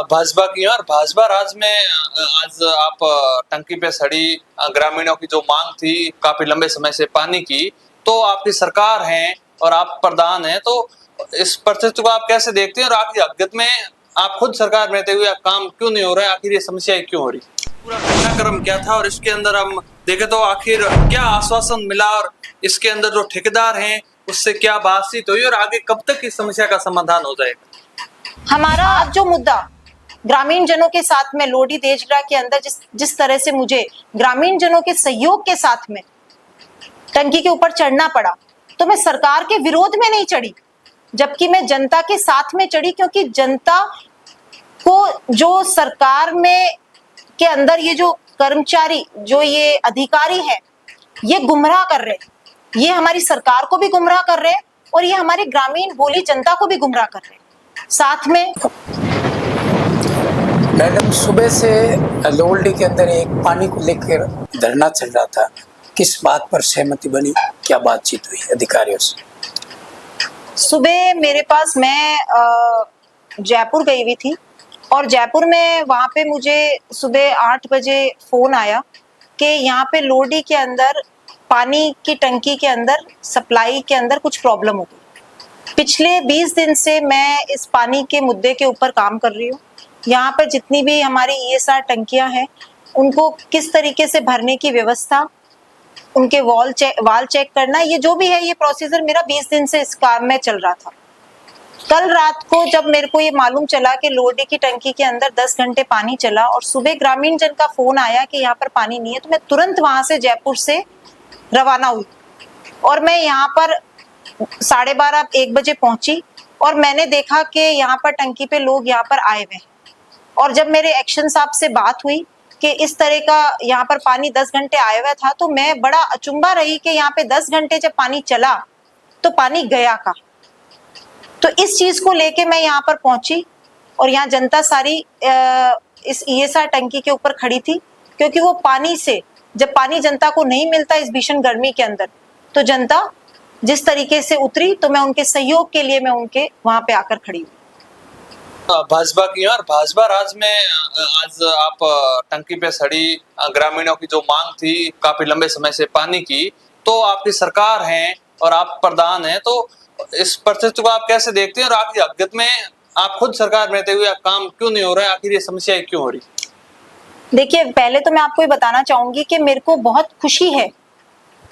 भाजपा की है और भाजपा राज में आज आप टंकी पे सड़ी ग्रामीणों की जो मांग थी काफी लंबे समय से पानी की, तो आपकी सरकार है और आप प्रधान हैं, तो इस परिस्थिति को आप कैसे देखते हैं और आपकी हकीकत में आप खुद सरकार में रहते हुए काम क्यों नहीं हो रहा है? आखिर ये समस्या क्यों हो रही? पूरा घटनाक्रम क्या था और इसके अंदर हम देखें तो आखिर क्या आश्वासन मिला और इसके अंदर जो ठेकेदार हैं उससे क्या बातचीत हुई और आगे कब तक इस समस्या का समाधान हो जाएगा? हमारा आज जो मुद्दा ग्रामीण जनों के साथ में लोडी देजगरा के अंदर जिस तरह से मुझे ग्रामीण जनों के सहयोग के साथ में टंकी के ऊपर चढ़ना पड़ा, तो मैं सरकार के विरोध में नहीं चढ़ी, जबकि मैं जनता के साथ में चढ़ी, क्योंकि जनता को जो सरकार में के अंदर ये जो कर्मचारी, जो ये अधिकारी है, ये गुमराह कर रहे, ये हमारी सरकार को भी गुमराह कर रहे और ये हमारी ग्रामीण भोली जनता को भी गुमराह कर रहे। साथ में मैडम, सुबह से लोल्डी के अंदर एक पानी को लेकर धरना चल रहा था, किस बात पर सहमति बनी, क्या बातचीत हुई अधिकारियों से? सुबह मेरे पास, मैं जयपुर गई हुई थी और जयपुर में वहां पे मुझे सुबह 8 बजे फोन आया कि यहाँ पे लोडी के अंदर पानी की टंकी के अंदर सप्लाई के अंदर कुछ प्रॉब्लम हो गई। पिछले 20 दिन से मैं इस पानी के मुद्दे के ऊपर काम कर रही हूँ। यहाँ पर जितनी भी हमारी ESR टंकियां हैं, उनको किस तरीके से भरने की व्यवस्था, उनके वाल चेक करना, ये जो भी है, ये प्रोसीजर मेरा 20 दिन से इस काम में चल रहा था। कल रात को जब मेरे को ये मालूम चला कि लोडी की टंकी के अंदर 10 घंटे पानी चला और सुबह ग्रामीण जन का फोन आया कि यहाँ पर पानी नहीं है, तो मैं तुरंत वहां से जयपुर से रवाना हुई और मैं यहाँ पर 12:30-1 बजे पहुंची और मैंने देखा कि यहाँ पर टंकी पे लोग यहाँ पर आए हुए हैं। और जब मेरे एक्शन साहब से बात हुई कि इस तरह का यहाँ पर पानी 10 घंटे आया हुआ था, तो मैं बड़ा अचंभा रही कि यहाँ पे 10 घंटे जब पानी चला तो पानी गया कहाँ। तो इस चीज को लेके मैं यहाँ पर पहुंची और यहाँ जनता सारी इस ESR टंकी के ऊपर खड़ी थी, क्योंकि वो पानी से, जब पानी जनता को नहीं मिलता इस भीषण गर्मी के अंदर, तो जनता जिस तरीके से उतरी, तो मैं उनके सहयोग के लिए मैं उनके वहां पे आकर खड़ी हुई। भाजपा की है और भाजपा राज में आज आप टंकी पे सड़ी ग्रामीणों की जो मांग थी काफी लंबे समय से पानी की, तो आपकी सरकार है और आप प्रधान हैं, तो इस परिस्थिति को आप कैसे देखते हैं और आपकी हकीकत में आप खुद सरकार में रहते हुए काम क्यों नहीं हो रहा है? आखिर ये समस्या क्यों हो रही? देखिए, पहले तो मैं आपको ये बताना चाहूंगी कि मेरे को बहुत खुशी है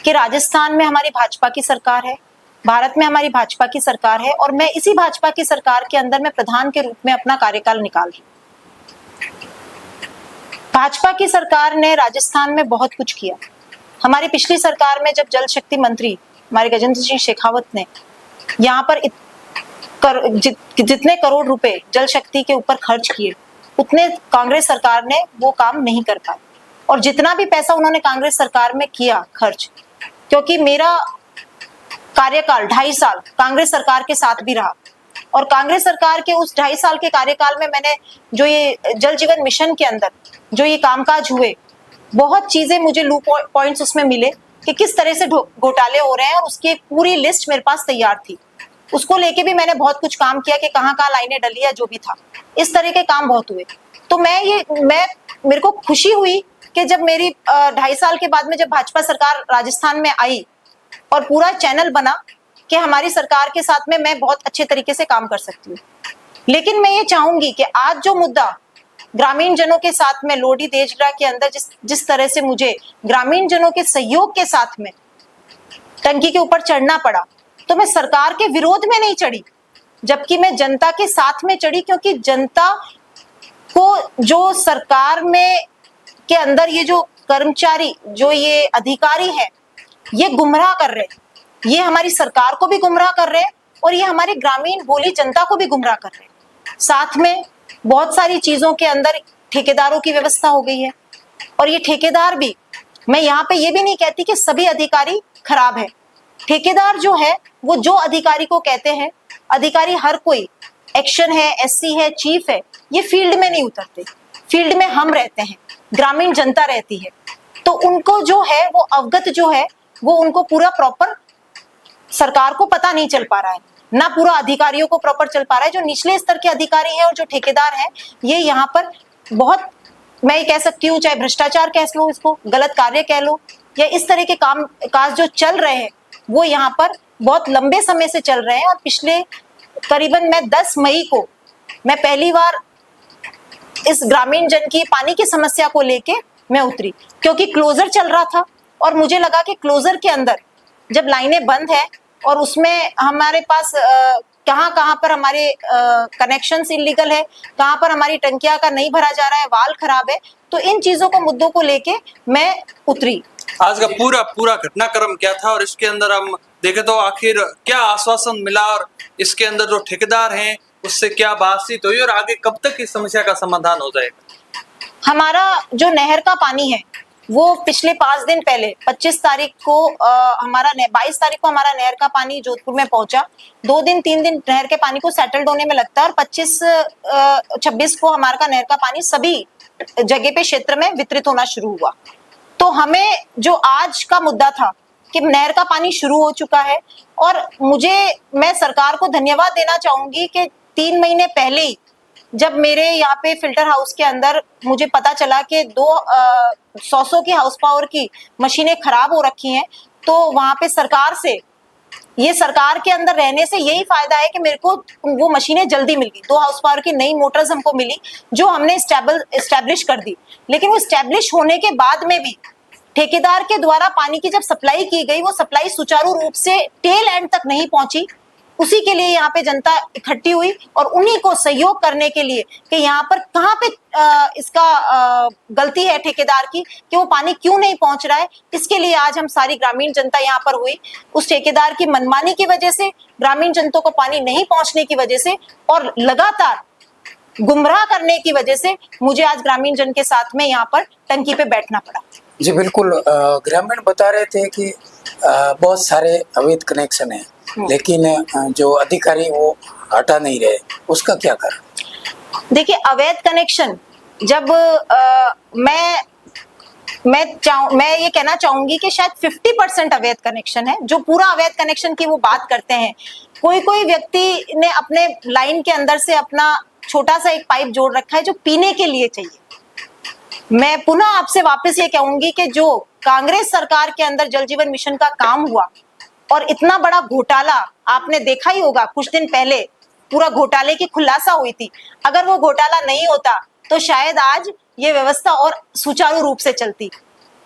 कि राजस्थान में हमारी भाजपा की सरकार है, भारत में हमारी भाजपा की सरकार है और मैं इसी भाजपा की सरकार के अंदर मैं प्रधान के रूप में अपना कार्यकाल निकाल रही हूँ। भाजपा की सरकार ने राजस्थान में बहुत कुछ किया। हमारी पिछली सरकार में जब जल शक्ति मंत्री हमारे गजेंद्र सिंह शेखावत ने यहाँ पर जितने करोड़ रुपए जल शक्ति के ऊपर खर्च किए, उतने कांग्रेस सरकार ने वो काम नहीं कर पाई। और जितना भी पैसा उन्होंने कांग्रेस सरकार में किया खर्च, क्योंकि मेरा कार्यकाल 2.5 साल कांग्रेस सरकार के साथ भी रहा और कांग्रेस सरकार के उस 2.5 साल के कार्यकाल में मैंने जो ये जल जीवन मिशन के अंदर जो ये कामकाज हुए, बहुत चीजें मुझे लूप पॉइंट्स उसमें मिले कि किस तरह से घोटाले हो रहे हैं और उसकी एक पूरी लिस्ट मेरे पास तैयार थी। उसको लेके भी मैंने बहुत कुछ काम किया कि कहाँ कहाँ लाइनें डली है, जो भी था, इस तरह के काम बहुत हुए। तो मेरे को खुशी हुई कि जब मेरी 2.5 साल के बाद में जब भाजपा सरकार राजस्थान में आई और पूरा चैनल बना कि हमारी सरकार के साथ में मैं बहुत अच्छे तरीके से काम कर सकती हूँ। लेकिन मैं ये चाहूंगी कि आज जो मुद्दा ग्रामीण जनों के साथ में लोडी देजगरा के अंदर जिस तरह से मुझे ग्रामीण जनों के सहयोग के साथ में टंकी के ऊपर चढ़ना पड़ा, तो मैं सरकार के विरोध में नहीं चढ़ी, जबकि मैं जनता के साथ में चढ़ी, क्योंकि जनता को जो सरकार में के अंदर ये जो कर्मचारी, जो ये अधिकारी है, ये गुमराह कर रहे, ये हमारी सरकार को भी गुमराह कर रहे और ये हमारी ग्रामीण भोली जनता को भी गुमराह कर रहे। साथ में बहुत सारी चीजों के अंदर ठेकेदारों की व्यवस्था हो गई है और ये ठेकेदार भी, मैं यहाँ पे ये भी नहीं कहती कि सभी अधिकारी खराब है। ठेकेदार जो है वो जो अधिकारी को कहते हैं, अधिकारी हर कोई, एक्शन है, SC है, चीफ है, ये फील्ड में नहीं उतरते। फील्ड में हम रहते हैं, ग्रामीण जनता रहती है, तो उनको जो है वो अवगत जो है वो उनको पूरा प्रॉपर सरकार को पता नहीं चल पा रहा है। ना पूरा अधिकारियों को प्रॉपर चल पा रहा है। जो निचले स्तर के अधिकारी हैं और जो ठेकेदार हैं, ये यहाँ पर बहुत, मैं ये कह सकती हूँ, चाहे भ्रष्टाचार कह लो, इसको गलत कार्य कह लो, या इस तरह के काम काज जो चल रहे हैं वो यहाँ पर बहुत लंबे समय से चल रहे हैं। और पिछले करीबन मैं 10 मई को मैं पहली बार इस ग्रामीण जन की पानी की समस्या को लेके मैं उतरी, क्योंकि क्लोजर चल रहा था और मुझे लगा कि क्लोजर के अंदर जब लाइनें बंद है और उसमें हमारे पास कहाँ कहाँ पर हमारे कनेक्शंस इलीगल है, कहाँ पर हमारी टंकियां का नहीं भरा जा रहा है, वाल खराब है, तो इन चीजों को, मुद्दों को लेके मैं उतरी। आज का पूरा घटनाक्रम क्या था और इसके अंदर हम देखें तो आखिर क्या आश्वासन मिला और इसके अंदर जो ठेकेदार हैं उससे क्या बातचीत हुई और आगे कब तक इस समस्या का समाधान हो जाएगा? हमारा जो नहर का पानी है वो पिछले 5 दिन पहले 25 तारीख को हमारा 22 तारीख को हमारा नहर का पानी जोधपुर में पहुंचा। 2 दिन 3 दिन नहर के पानी को सेटल्ड होने में लगता है और 26 को हमारा का नहर का पानी सभी जगह पे क्षेत्र में वितरित होना शुरू हुआ। तो हमें जो आज का मुद्दा था कि नहर का पानी शुरू हो चुका है, और मैं सरकार को धन्यवाद देना चाहूंगी कि 3 महीने पहले ही जब मेरे यहाँ पे फिल्टर हाउस के अंदर मुझे पता चला कि 100 की हाउस पावर की मशीनें खराब हो रखी हैं, तो वहां पे सरकार से, ये सरकार के अंदर रहने से यही फायदा है कि मेरे को वो मशीनें जल्दी मिल गई। 2 हाउस पावर की नई मोटर्स हमको मिली जो हमने स्टैब्लिश कर दी। लेकिन वो स्टैब्लिश होने के बाद में भी ठेकेदार के द्वारा पानी की जब सप्लाई की गई, वो सप्लाई सुचारू रूप से टेल एंड तक नहीं पहुंची। उसी के लिए यहाँ पे जनता इकट्ठी हुई और उन्हीं को सहयोग करने के लिए कि यहाँ पर कहाँ पे इसका गलती है ठेकेदार की, कि वो पानी क्यों नहीं पहुंच रहा है। इसके लिए आज हम सारी ग्रामीण जनता यहाँ पर हुई। उस ठेकेदार की मनमानी की वजह से, ग्रामीण जनता को पानी नहीं पहुंचने की वजह से और लगातार गुमराह करने की वजह से मुझे आज ग्रामीण जन के साथ में यहाँ पर टंकी पे बैठना पड़ा। जी बिल्कुल, ग्रामीण बता रहे थे कि बहुत सारे अवैध कनेक्शन हैं, लेकिन जो अधिकारी वो हटा नहीं रहे, उसका क्या कारण? देखिए, अवैध कनेक्शन जब मैं ये कहना चाहूंगी कि शायद 50% अवैध कनेक्शन है। जो पूरा अवैध कनेक्शन की वो बात करते हैं, कोई व्यक्ति ने अपने लाइन के अंदर से अपना छोटा सा एक पाइप जोड़ रखा है जो पीने के लिए चाहिए। मैं पुनः आपसे वापस ये कहूंगी कि जो कांग्रेस सरकार के अंदर जल जीवन मिशन का काम हुआ और इतना बड़ा घोटाला आपने देखा ही होगा, कुछ दिन पहले पूरा घोटाले की खुलासा हुई थी। अगर वो घोटाला नहीं होता तो शायद आज ये व्यवस्था और सुचारू रूप से चलती।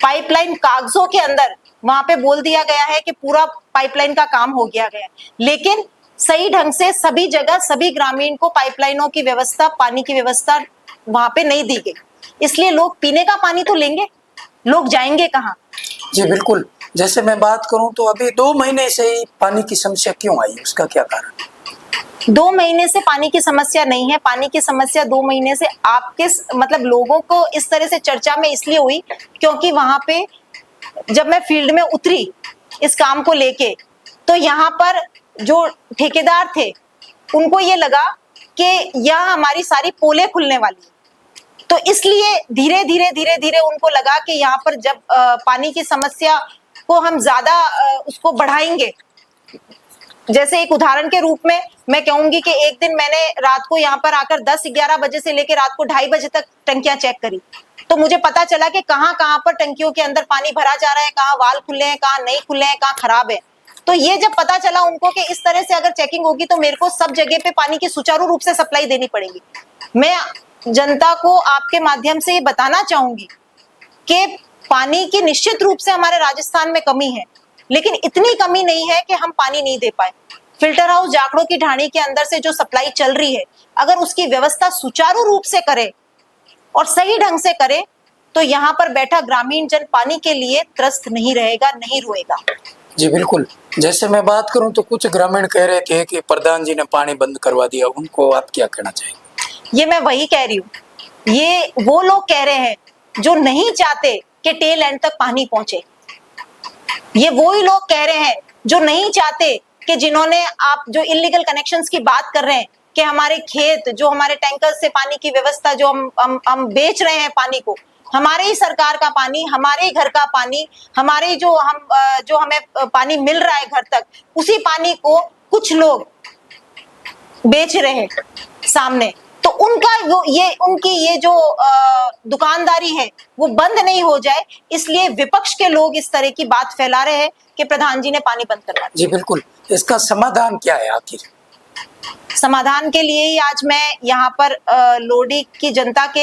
पाइपलाइन कागजों के अंदर वहां पे बोल दिया गया है कि पूरा पाइपलाइन का काम हो गया है, लेकिन सही ढंग से सभी जगह सभी ग्रामीण को पाइपलाइनों की व्यवस्था, पानी की व्यवस्था वहां पे नहीं दी गई। इसलिए लोग पीने का पानी तो लेंगे, लोग जाएंगे कहाँ? जी बिल्कुल, जैसे मैं बात करूं तो अभी 2 महीने से ही पानी की समस्या क्यों आई, उसका क्या कारण? 2 महीने से पानी की समस्या नहीं है। पानी की समस्या 2 महीने से आपके मतलब लोगों को इस तरह से चर्चा में इसलिए हुई क्योंकि वहां पे जब मैं फील्ड में उतरी इस काम को लेके, तो यहाँ पर जो ठेकेदार थे उनको ये लगा कि यहाँ हमारी सारी पोलें खुलने वाली है। तो इसलिए धीरे धीरे उनको लगा कि यहाँ पर जब पानी की समस्या को हम ज्यादा उसको बढ़ाएंगे, जैसे एक उदाहरण के रूप में मैं कहूंगी कि एक दिन मैंने रात को यहाँ पर आकर 10-11 बजे से लेकर रात को 2:30 बजे तक टंकियां चेक करी, तो मुझे पता चला कि कहाँ कहाँ पर टंकियों के अंदर पानी भरा जा रहा है, कहाँ वाल खुले हैं, कहाँ नहीं खुले हैं, कहाँ खराब है। तो ये जब पता चला उनको कि इस तरह से अगर चेकिंग होगी तो मेरे को सब जगह पे पानी की सुचारू रूप से सप्लाई देनी पड़ेगी। मैं जनता को आपके माध्यम से ये बताना चाहूंगी कि पानी की निश्चित रूप से हमारे राजस्थान में कमी है, लेकिन इतनी कमी नहीं है कि हम पानी नहीं दे पाए। फिल्टर हाउस जाखड़ों की ढाणी के अंदर से जो सप्लाई चल रही है, अगर उसकी व्यवस्था सुचारू रूप से करे और सही ढंग से करे तो यहाँ पर बैठा ग्रामीण जन पानी के लिए त्रस्त नहीं रहेगा, नहीं रोएगा। जी बिल्कुल, जैसे मैं बात करूं तो कुछ ग्रामीण कह रहे थे कि प्रधान जी ने पानी बंद करवा दिया, उनको आप क्या कहना चाहेंगे? ये मैं वही कह रही हूँ, ये वो लोग कह रहे हैं जो नहीं चाहते कि टेल एंड तक पानी पहुंचे। ये वो ही लोग कह रहे हैं जो नहीं चाहते कि जिन्होंने, आप जो इलीगल कनेक्शंस की बात कर रहे हैं कि हमारे खेत, जो हमारे टैंकर से पानी की व्यवस्था, जो हम बेच रहे हैं पानी को, हमारे ही सरकार का पानी, हमारे ही घर का पानी, हमारे जो हमें पानी मिल रहा है घर तक, उसी पानी को कुछ लोग बेच रहे हैं सामने, तो उनका वो उनकी ये जो दुकानदारी है वो बंद नहीं हो जाए, इसलिए विपक्ष के लोग इस तरह की बात फैला रहे हैं कि प्रधान जी ने पानी बंद करवा दिया। जी बिल्कुल, इसका समाधान क्या है आखिर? समाधान के लिए ही आज मैं यहाँ पर लोडी की जनता के